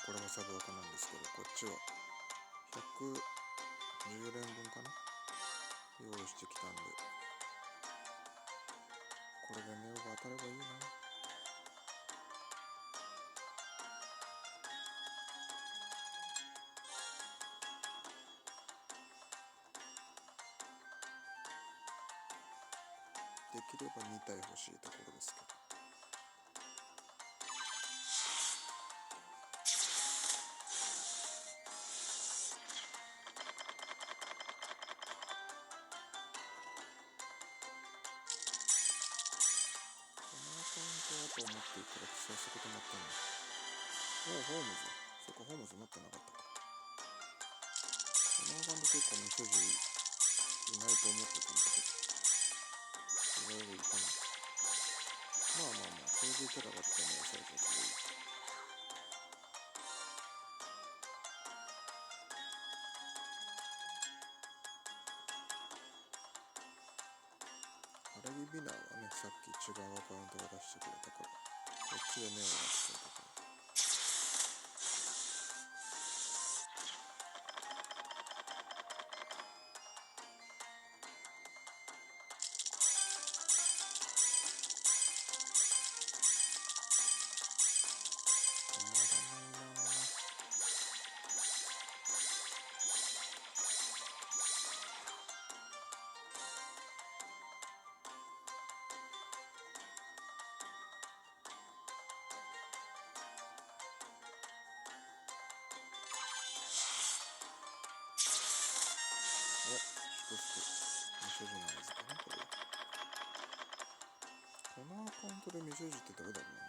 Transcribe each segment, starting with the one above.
これがサブアカなんですけど、こっちは110連分かな用意してきたんで、これでネオが当たればいいな。できれば2体欲しいところですけど。と思っていたら早速止まったね。ホームズ。そっか、ホームズ持ってなかったか。このアカウント結構メッセージいないと思ってたんだけど、意外といたな。これでいけなかったね、最初からいい。アラギビナーはね、さっき違うアカウントが出してくれたから、こっちで目を出してくれたから。未所持の合図かな、これは。このアカウントで未所持ってどれだろうな。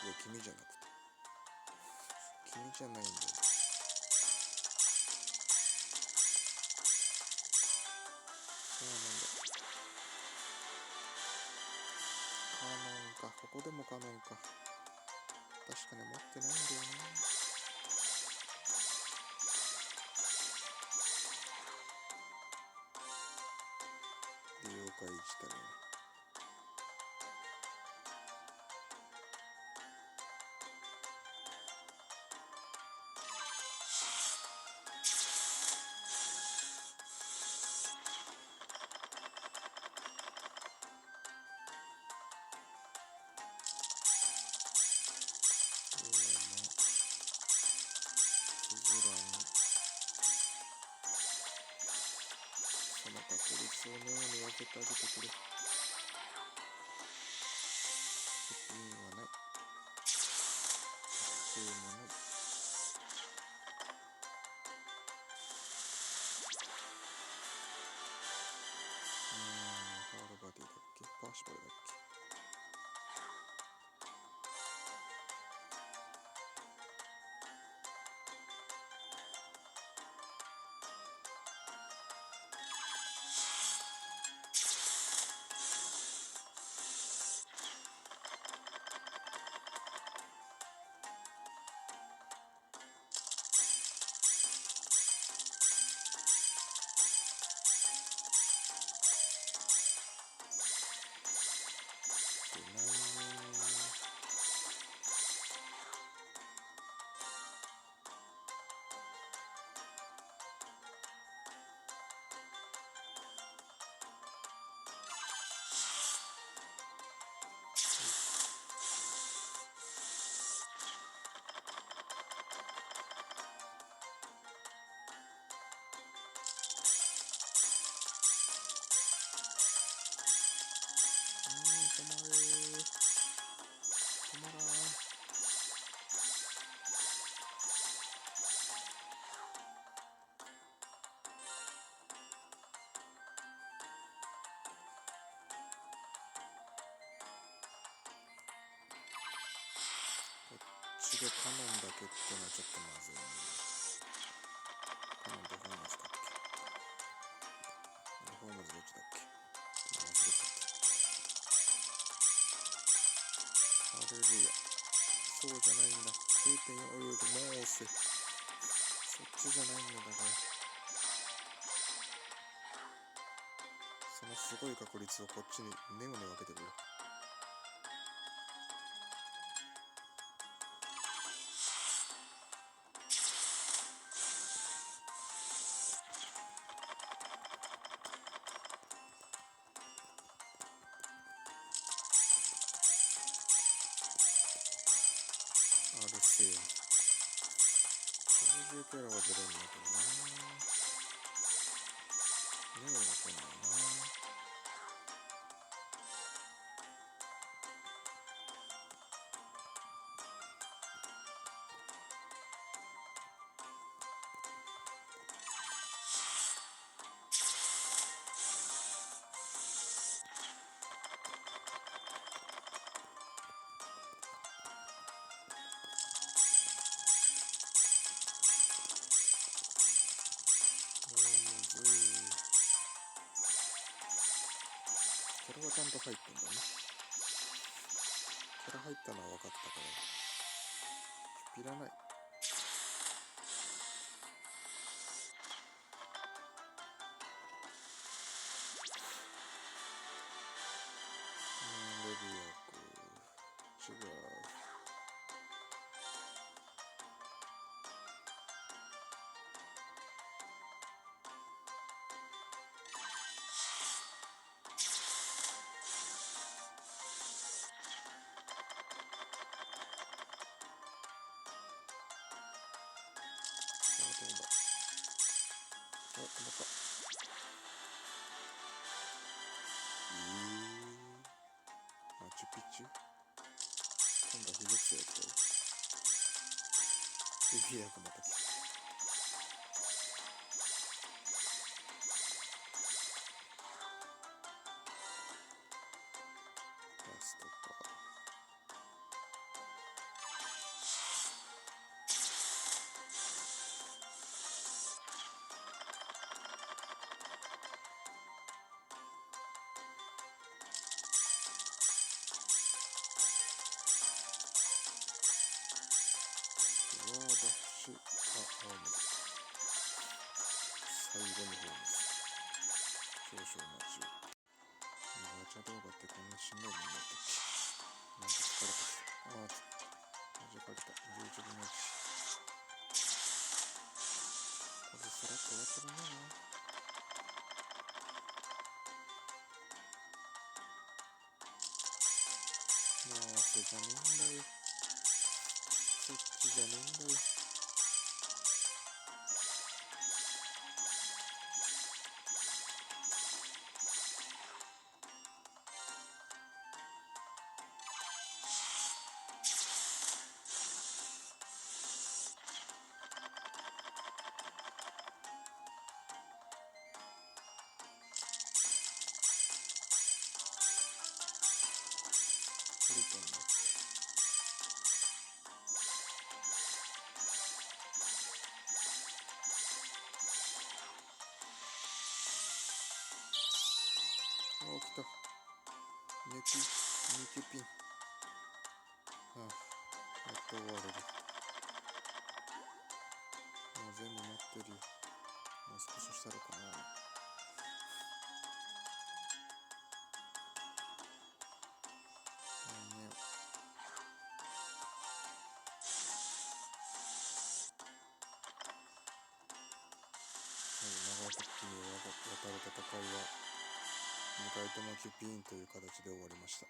いや、君じゃなくて。君じゃないんだよ。そうなんだ。カノンか。ここでもカノンか。確かに持ってないんだよね。利用会自体は。その確率をネオに分けてあげてくれ。責任はない。確定もない。パールバディだっけ、パーシバルだっけ。止まらん。こっちでカノンだけってのはちょっとまずいね。カノンとホームズだっけ。ホームズどっちだっけ。忘れちゃった。ハレルヤ。そうじゃないんだ。0.4 よりもう遅い。そっちじゃないんだ。だからそのすごい確率をこっちにネオに分けてくれ。キャラは出るんだけどな。ネオが来ないな。キャラはちゃんと入ってんだね。キャラ入ったのは分かったからいらない。レビアク違う。どうだ。止まった。マチュピチュ。今度は非属性やったよ。レビアクまた来た。ラストか。ダッシュ。ホームズ。最後にホームズ。少々お待ちを。ガチャ動画ってこんなしんどいもんだったっけ。なんか疲れてきた。マジかれた。11分の1。これさらっと終わったもんねな。もうそれじゃねえんだよ。そっちじゃねえんだよ。取れたんだ。来た。ニキピン。やっと終われる。もう全部持ってるよ。もう少ししたらかな。長崎に渡る戦いは2回ともキュピーンという形で終わりました。